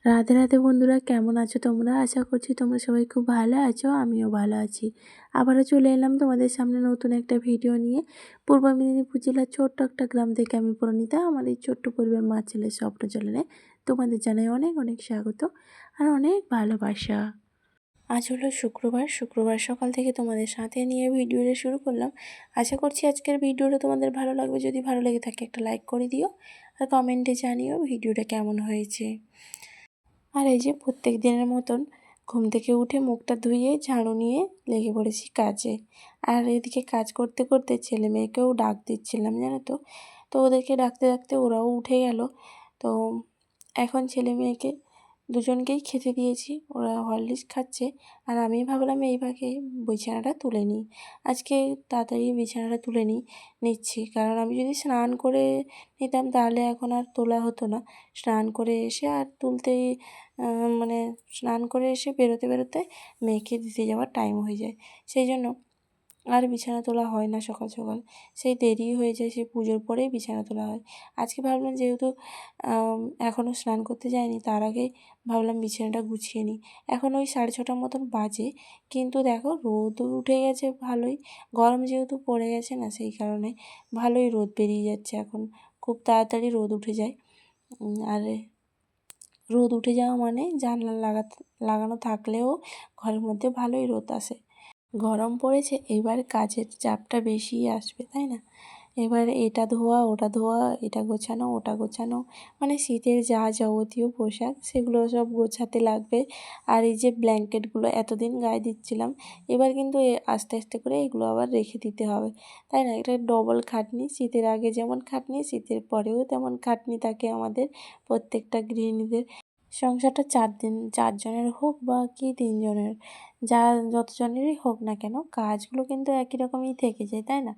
রাধে রাধে বন্ধুরা, কেমন আছো তোমরা? আশা করছি তোমরা সবাই খুব ভালো আছো, আমিও ভালো আছি। আবারও চলে এলাম তোমাদের সামনে নতুন একটা ভিডিও নিয়ে। পূর্ব মেদিনীপুর জেলার ছোট্ট একটা গ্রাম থেকে আমি প্রণীতা। আমার এই ছোট্ট পরিবার মা ছেলের স্বপ্ন চ্যানেলে তোমাদের জানাই অনেক অনেক স্বাগত আর অনেক ভালোবাসা। আজ হলো শুক্রবার সকাল থেকে তোমাদের সাথে নিয়ে ভিডিওটা শুরু করলাম। আশা করছি আজকের ভিডিওটা তোমাদের ভালো লাগবে। যদি ভালো লেগে থাকে একটা লাইক করে দিও আর কমেন্টে জানিও ভিডিওটা কেমন হয়েছে। আর এই যে প্রত্যেক দিনের মতন ঘুম থেকে উঠে মুখটা ধুয়ে ঝাড়ু নিয়ে লেগে পড়েছি কাজে। আর এদিকে কাজ করতে করতে ছেলে মেয়েকেও ডাক দিচ্ছিলাম, জানো তো। তো ওদেরকে ডাকতে ডাকতে ওরাও উঠে গেল। তো এখন ছেলে মেয়েকে দুজনকেই খেতে দিয়েছি, ওরা হরলিক্স খাচ্ছে। আর আমি ভাবলাম এই ফাঁকে বিছানাটা তুলে নিই। আজকে তাড়াতাড়ি বিছানাটা তুলে নিচ্ছি, কারণ আমি যদি স্নান করে নিতাম তাহলে এখন আর তোলা হতো না। স্নান করে এসে আর তুলতেই মানে স্নান করে এসে বেরোতে বেরোতে মেয়েকে দিতে যাওয়ার টাইম হয়ে যায়। সেই জন্য আর বিছানা তোলা হয় না সকাল সকাল, সেই দেরি হয়ে যায়, সেই পুজোর পরেই বিছানা তোলা হয়। আজকে ভাবলাম যেহেতু এখনও স্নান করতে যায়নি, তার আগেই ভাবলাম বিছানাটা গুছিয়ে নিই। এখন ওই 6:30 মতন বাজে, কিন্তু দেখো রোদ উঠে গেছে ভালোই। গরম যেহেতু পড়ে গেছে না, সেই কারণে ভালোই রোদ বেরিয়ে যাচ্ছে এখন, খুব তাড়াতাড়ি রোদ উঠে যায়। আর রোদ উঠে যাওয়া মানে জানলা লাগানো থাকলেও ঘরের মধ্যে ভালোই রোদ আসে। গরম পড়েছে, এবার কাজের চাপটা বেশিই আসবে, তাই না? এবার এটা ধোয়া ওটা ধোয়া, এটা গোছানো ওটা গোছানো, মানে শীতের যা যাবতীয় পোশাক সেগুলো সব গোছাতে লাগবে। আর এই যে ব্ল্যাঙ্কেটগুলো এতদিন গায়ে দিচ্ছিলাম, এবার কিন্তু আস্তে আস্তে করে এগুলো আবার রেখে দিতে হবে, তাই না? এটা ডবল খাটনি, শীতের আগে যেমন খাটনি শীতের পরেও তেমন খাটনি থাকে আমাদের প্রত্যেকটা গৃহিণীদের। সংসারটা 4 জনের হোক বা কি 3 জনের, যতজনেরই হোক না কেন, কাজগুলো কিন্তু একই রকমই থেকে যায়, তাই না?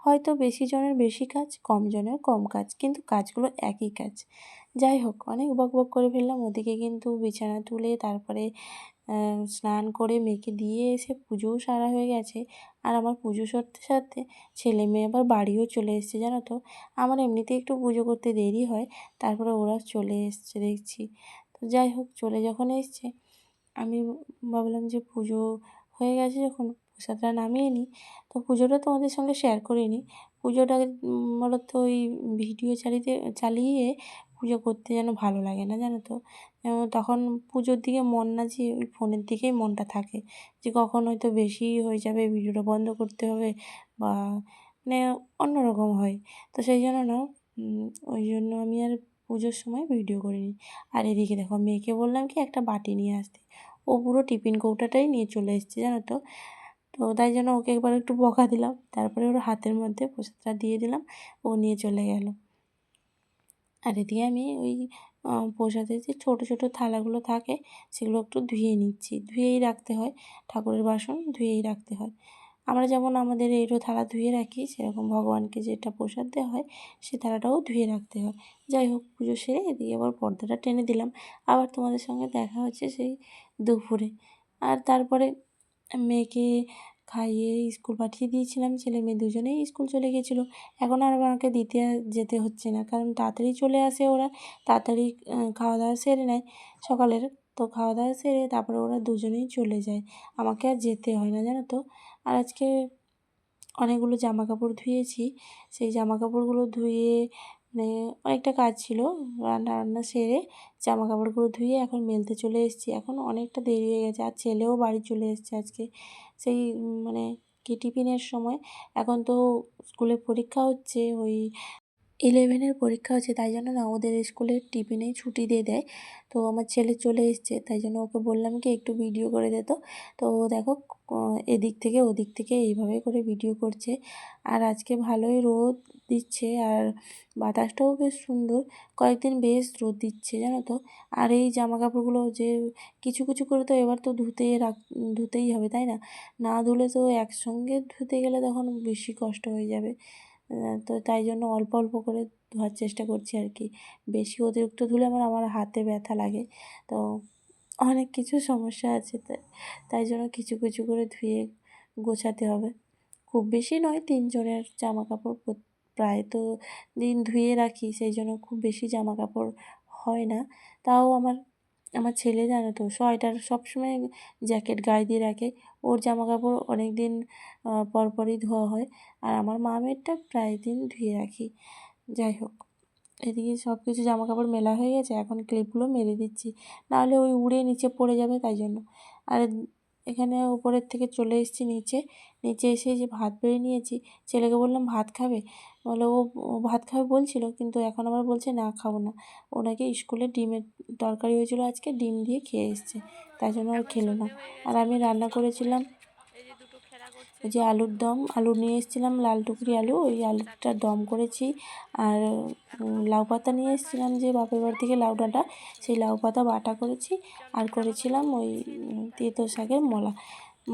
হয়তো বেশি জনের বেশি কাজ, কম জনের কম কাজ, কিন্তু কাজগুলো একই কাজ। যাই হোক, অনেক বকবক করে ফেললাম। ওদিকে কিন্তু বিছানা তুলে তারপরে স্নান করে মেয়েকে দিয়ে এসে পুজোও সারা হয়ে গেছে। আর আমার পুজো সারতে সারতে ছেলে মেয়ে আবার বাড়িও চলে এসেছে, জানো তো। আমার এমনিতেই একটু পুজো করতে দেরি হয়, তারপরে ওরা চলে এসছে দেখছি। তো যাই হোক, চলে যখন এসছে আমি ভাবলাম যে পুজো হয়ে গেছে যখন প্রসাদটা নামিয়ে নিই। তো পুজোটা তোমাদের সঙ্গে শেয়ার করে নিই। পুজোটা মূলত ওই ভিডিও চালিয়ে পুজো করতে যেন ভালো লাগে না, জানো তো। তখন পুজোর দিকে মন না যেয়ে ওই ফোনের দিকেই মনটা থাকে, যে কখন হয়তো বেশি হয়ে যাবে, ভিডিওটা বন্ধ করতে হবে বা মানে অন্যরকম হয়। তো সেই জন্য না ওই জন্য আমি আর পুজোর সময় ভিডিও করিনি। আর এদিকে দেখো, মেয়েকে বললাম কি একটা বাটি নিয়ে আসতে, ও পুরো টিফিন কৌটাটাই নিয়ে চলে এসেছে, জানো তো। তো তাই জন্য ওকে একবার একটু বকা দিলাম, তারপরে ওর হাতের মধ্যে প্রসাদটা দিয়ে দিলাম, ও নিয়ে চলে গেল। আর এদিকে আমি ওই প্রসাদের যে ছোটো ছোটো থালাগুলো থাকে সেগুলো একটু ধুয়ে নিচ্ছি। ধুয়েই রাখতে হয়, ঠাকুরের বাসন ধুয়েই রাখতে হয়। আমরা যেমন আমাদের এঁটো থালা ধুয়ে রাখি, সেরকম ভগবানকে যেটা প্রসাদ দেওয়া হয় সে থালাটাও ধুয়ে রাখতে হয়। যাই হোক, পুজো সেরে এদিকে আবার পর্দাটা টেনে দিলাম। আবার তোমাদের সঙ্গে দেখা হচ্ছে সেই দুপুরে। আর তারপরে মেয়েকে খাইয়ে স্কুল পাঠিয়ে দিয়েছিলাম, ছেলে মেয়ে দুজনেই স্কুল চলে গিয়েছিলো। এখন আর আমাকে দিতে যেতে হচ্ছে না, কারণ তাড়াতাড়ি চলে আসে ওরা, তাড়াতাড়ি খাওয়া দাওয়া সেরে নেয় সকালের। তো খাওয়া দাওয়া সেরে তারপরে ওরা দুজনেই চলে যায়, আমাকে আর যেতে হয় না, জানো তো। আর আজকে অনেকগুলো জামা কাপড় ধুয়েছি, সেই জামা কাপড়গুলো ধুয়ে মানে অনেকটা কাজ ছিল, রান্না বান্না সেরে জামা কাপড়গুলো ধুয়ে এখন মেলতে চলে এসেছি। এখন অনেকটা দেরি হয়ে গেছে, আর ছেলেও বাড়ি চলে এসেছে আজকে সেই মানে কি টিফিনের সময়। এখন তো স্কুলে পরীক্ষা হচ্ছে, ওই 11-এর পরীক্ষা হচ্ছে, তাই জন্য না ওদের স্কুলের টিফিনেই ছুটি দিয়ে দেয়। তো আমার ছেলে চলে এসছে, তাই জন্য ওকে বললাম কি একটু ভিডিও করে দে। তো ও দেখো এদিক থেকে ওদিক থেকে এইভাবে করে ভিডিও করছে। আর আজকে ভালোই রোদ দিচ্ছে, আর বাতাসটাও বেশ সুন্দর, কয়েকদিন বেশ রোদ দিচ্ছে, জানো তো। আর এই জামা কাপড়গুলো যে কিছু কিছু করে তো এবার তো ধুতেই হবে, তাই না? না ধুলে তো একসঙ্গে ধুতে গেলে তখন বেশি কষ্ট হয়ে যাবে। তো তাই জন্য অল্প অল্প করে ধোয়ার চেষ্টা করছি আর কি। বেশি অতিরিক্ত ধুলে আমার হাতে ব্যথা লাগে। তো অনেক কিছু সমস্যা আছে, তাই জন্য কিছু কিছু করে ধুয়ে গোছাতে হবে। খুব বেশি নয়, 3 জনের জামা কাপড় প্রায় তো দিন ধুয়ে রাখি, সেই জন্য খুব বেশি জামা কাপড় হয় না। তাও আমার আমার ছেলে জানো তো সোয়েটার সবসময় জ্যাকেট গায়ে দিয়ে রাখে, ওর জামা কাপড় অনেক দিন পরপরই ধোয়া হয়, আর আমার মামেরটা প্রায় দিন ধুয়ে রাখি। যাই হোক, এদিকে সব কিছু জামা কাপড় মেলা হয়ে গেছে, এখন ক্লিপগুলো মেলে দিচ্ছি, নাহলে ওই উড়ে নিচে পড়ে যাবে তাই জন্য। আর এখানে উপরের থেকে চলে এসেছি নিচে, নিচে এসে যে ভাত বেড়ে নিয়েছি, ছেলেকে বললাম ভাত খাবে, বলে ও ভাত খাবে বলছিল, কিন্তু এখন আবার বলছে না খাবো না। ওনাকে স্কুলে ডিমের তরকারি হয়েছিল আজকে, ডিম দিয়ে খেয়ে এসছে, তাই জন্য আর খেলো না। আর আমি রান্না করেছিলাম ওই যে আলুর দম, আলু নিয়ে এসেছিলাম লাল টুকরি আলু, ওই আলুটা দম করেছি। আর লাউ পাতা নিয়ে এসেছিলাম যে বাপের বাড়ি থেকে লাউ ডাঁটা, সেই লাউ পাতা বাটা করেছি। আর করেছিলাম ওই তেঁতো শাকের মলা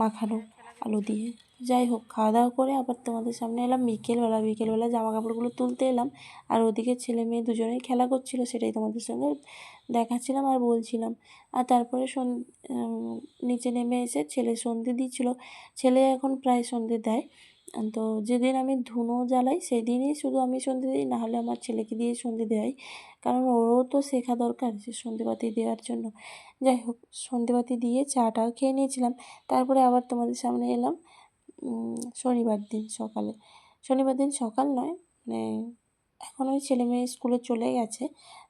মাখানো আলু দিয়ে। যাই হোক, খাওয়া দাওয়া করে আবার তোমাদের সামনে এলাম বিকেলবেলা জামা কাপড়গুলো তুলতে এলাম। আর ওদিকে ছেলে মেয়ে দুজনেই খেলা করছিল, সেটাই তোমাদের সঙ্গে দেখাচ্ছিলাম আর বলছিলাম। আর তারপরে নিচে নেমে এসে ছেলে সন্ধে দিচ্ছিল, ছেলে এখন প্রায় সন্ধে দেয়। তো যেদিন আমি ধুনো জ্বালাই সেদিনই শুধু আমি সন্ধে দিই, নাহলে আমার ছেলেকে দিয়ে সন্ধে দেয়, কারণ ওরও তো শেখা দরকার সে সন্ধেবাতি দেওয়ার জন্য। যাই হোক, সন্ধেবাতি দিয়ে চাটাও খেয়ে নিয়েছিলাম। তারপরে আবার তোমাদের সামনে এলাম শনিবার দিন সকালে। শনিবার দিন সকাল নয়, মানে এখন ওই ছেলে মেয়ে স্কুলে চলে গেছে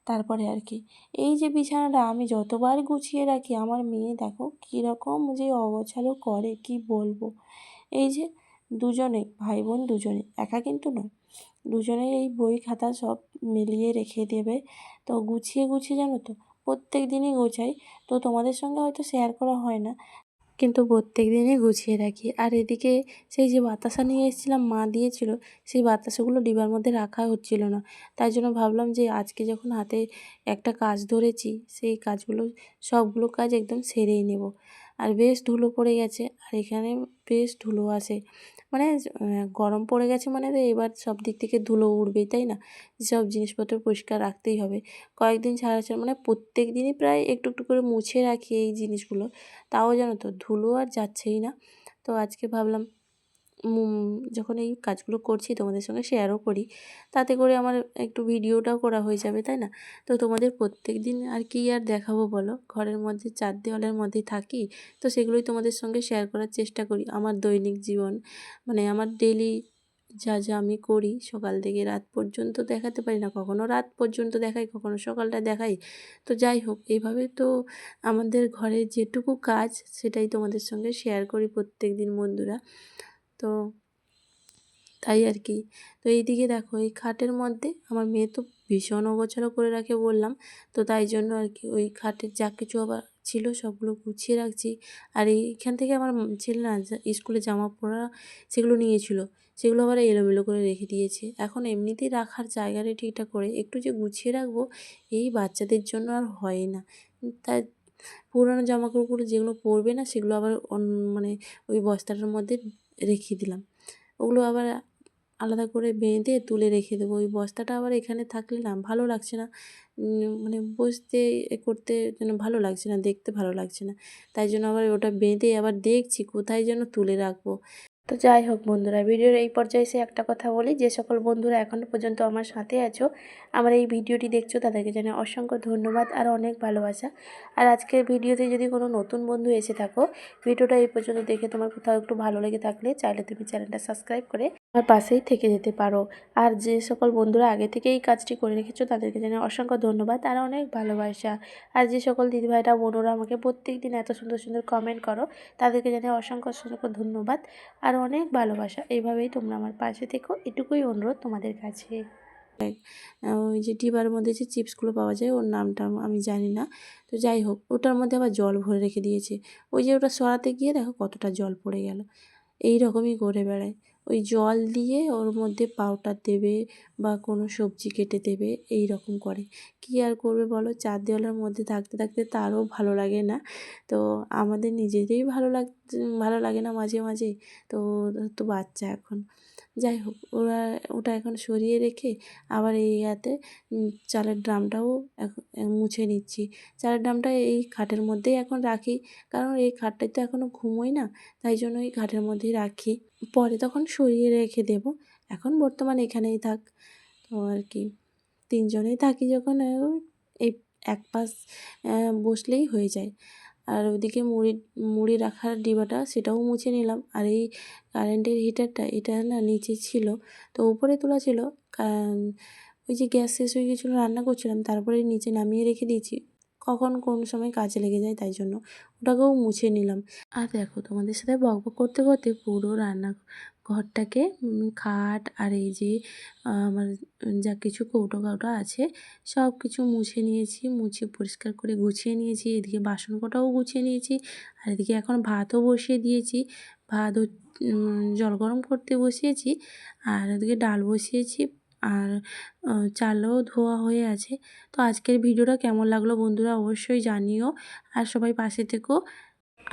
তারপরে আর কি। এই যে বিছানাটা আমি যতবার গুছিয়ে রাখি, আমার মেয়ে দেখো কীরকম যে অগোছালো করে কি বলবো। এই যে দুজনেই ভাই বোন, দুজনে একা কিন্তু নয়, দুজনেই এই বই খাতা সব মিলিয়ে রেখে দেবে। তো গুছিয়ে গুছিয়ে জানো তো প্রত্যেক দিনই গোছাই, তো তোমাদের সঙ্গে হয়তো শেয়ার করা হয় না, কিন্তু প্রত্যেক দিনই গুছিয়ে রাখি। আর এদিকে সেই যে বাতাসা নিয়ে এসেছিলাম মা দিয়েছিল, সেই বাতাসাগুলো ডিবার মধ্যে রাখা হচ্ছিল না, তাই জন্য ভাবলাম যে আজকে যখন হাতে একটা কাজ ধরেছি, সেই কাজগুলো সবগুলো কাজ একদম সেরেই নেব। আর বেশ ধুলো পড়ে গেছে, আর এখানে বেশ ধুলো আসে, মানে গরম পড়ে গেছে মানে তো এবার সব দিক থেকে ধুলো উঠবেই, তাই না? সব জিনিসপত্র পরিষ্কার রাখতেই হবে। কয়েকদিন ছাড়া ছাড়া মানে প্রত্যেক দিনই প্রায় একটু একটু করে মুছে রাখি এই জিনিসগুলো, তাও জানো তো ধুলো আর যাচ্ছেই না। তো আজকে ভাবলাম যখন এই কাজগুলো করছি তোমাদের সঙ্গে শেয়ারও করি, তাতে করে আমার একটু ভিডিওটাও করা হয়ে যাবে, তাই না? তো তোমাদের প্রত্যেক দিন আর কি আর দেখাবো বলো, ঘরের মধ্যে চার দেওয়ালের মধ্যেই থাকি, তো সেগুলোই তোমাদের সঙ্গে শেয়ার করার চেষ্টা করি। আমার দৈনিক জীবন, মানে আমার ডেলি যা যা আমি করি সকাল থেকে রাত পর্যন্ত দেখাতে পারি না, কখনো রাত পর্যন্ত দেখাই, কখনো সকালটা দেখাই। তো যাই হোক, এইভাবে তো আমাদের ঘরের যেটুকু কাজ সেটাই তোমাদের সঙ্গে শেয়ার করি প্রত্যেক দিন বন্ধুরা। তো তাই আর কি। তো এইদিকে দেখো এই খাটের মধ্যে আমার মেয়ে তো ভীষণ অগোছালো করে রাখে বললাম, তো তাই জন্য আর কি ওই খাটের যা কিছু আবার ছিল সবগুলো গুছিয়ে রাখছি। আর এইখান থেকে আমার ছেলে না স্কুলে জামা পরা সেগুলো নিয়েছিল, সেগুলো আবার এলোমেলো করে রেখে দিয়েছে। এখন এমনিতেই রাখার জায়গাটা ঠিকঠাক করে একটু যে গুছিয়ে রাখবো, এই বাচ্চাদের জন্য আর হয় না। তাই পুরোনো জামাকাপড়গুলো যেগুলো পরবে না সেগুলো আবার মানে ওই বস্তাটার মধ্যে রেখে দিলাম, ওগুলো আবার আলাদা করে বেঁধে তুলে রেখে দেবো। ওই বস্তাটা আবার এখানে থাকলে না ভালো লাগছে না, মানে বসতে করতে যেন ভালো লাগছে না, দেখতে ভালো লাগছে না, তাই জন্য আবার ওটা বেঁধে আবার দেখছি কোথায় যেন তুলে রাখবো। তো যাই হোক বন্ধুরা, ভিডিওর এই পর্যায়ে এসে একটা কথা বলি, যে সকল বন্ধুরা এখনও পর্যন্ত আমার সাথে আছো, আমার এই ভিডিওটি দেখছো, তাদেরকে জানাই অসংখ্য ধন্যবাদ আর অনেক ভালোবাসা। আর আজকের ভিডিওতে যদি কোনো নতুন বন্ধু এসে থাকো, ভিডিওটা এই পর্যন্ত দেখে তোমার কোথাও একটু ভালো লেগে থাকলে চাইলে তুমি চ্যানেলটা সাবস্ক্রাইব করে আমার পাশেই থেকে যেতে পারো। আর যে সকল বন্ধুরা আগে থেকে এই কাজটি করে রেখেছো, তাদেরকে জানাই অসংখ্য ধন্যবাদ আর অনেক ভালোবাসা। আর যে সকল দিদিভাইরা বোনরা আমাকে প্রত্যেক দিন এত সুন্দর সুন্দর কমেন্ট করো, তাদেরকে জানাই অসংখ্য অসংখ্য ধন্যবাদ আর অনেক ভালোবাসা। এইভাবেই তোমরা আমার পাশে থেকো, এটুকুই অনুরোধ তোমাদের কাছে। ওই যে ডিবার মধ্যে যে চিপসগুলো পাওয়া যায়, ওর নামটা আমি জানি না, তো যাই হোক ওটার মধ্যে আবার জল ভরে রেখে দিয়েছে। ওই যে ওটা সরাতে গিয়ে দেখো কতটা জল পড়ে গেল, এই রকমই করে বেড়ায়। ওই জল দিয়ে ওর মধ্যে পাউডার দেবে বা কোনো সবজি কেটে দেবে, এই রকম করে। কী আর করবে বলো, চার দেওয়ালের মধ্যে থাকতে থাকতে তারও ভালো লাগে না, তো আমাদের নিজেদেরই ভালো লাগে না মাঝে মাঝে। তো তো বাচ্চা এখন, যাই হোক ওটা এখন সরিয়ে রেখে আবার এই ইয়াতে চালের ড্রামটাও মুছে নিচ্ছি। চালের ড্রামটা এই খাটের মধ্যেই এখন রাখি, কারণ এই খাটটায় তো এখনও ঘুমোই না, তাই জন্য এই খাটের মধ্যেই রাখি, পরে তখন সরিয়ে রেখে দেব। এখন বর্তমানে এখানেই থাক, তো আর কি তিনজনেই থাকি যখন এই এক পাশ বসলেই হয়ে যায়। আর ওদিকে মুড়ি রাখার ডিবাটা সেটাও মুছে নিলাম। আর এই কারেন্টের হিটারটা এটা না নিচে ছিল, তো উপরে তোলা ছিল। ওই যে গ্যাস শেষ হয়ে গেছিলো, রান্না করছিলাম, তারপরে নিচে নামিয়ে রেখে দিয়েছি, কখন কোন সময় কাজে লেগে যায়, তাই জন্য ওটাকেও মুছে নিলাম। আর দেখো তোমাদের সাথে বকবক করতে করতে পুরো রান্না ঘরটাকে খাট আর এই যে আমার যা কিছু কৌটো কাউটো আছে সব কিছু মুছে নিয়েছি, মুছে পরিষ্কার করে গুছিয়ে নিয়েছি। এদিকে বাসন কোটাও গুছিয়ে নিয়েছি। আর এদিকে এখন ভাতও বসিয়ে দিয়েছি, ভাত জল গরম করতে বসিয়েছি। আর এদিকে ডাল বসিয়েছি, আর চালও ধোয়া হয়ে আছে। তো আজকের ভিডিওটা কেমন লাগলো বন্ধুরা অবশ্যই জানিও, আর সবাই পাশে থেকো।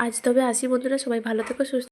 আজ তবে আসি বন্ধুরা, সবাই ভালো থেকো, সুস্থ।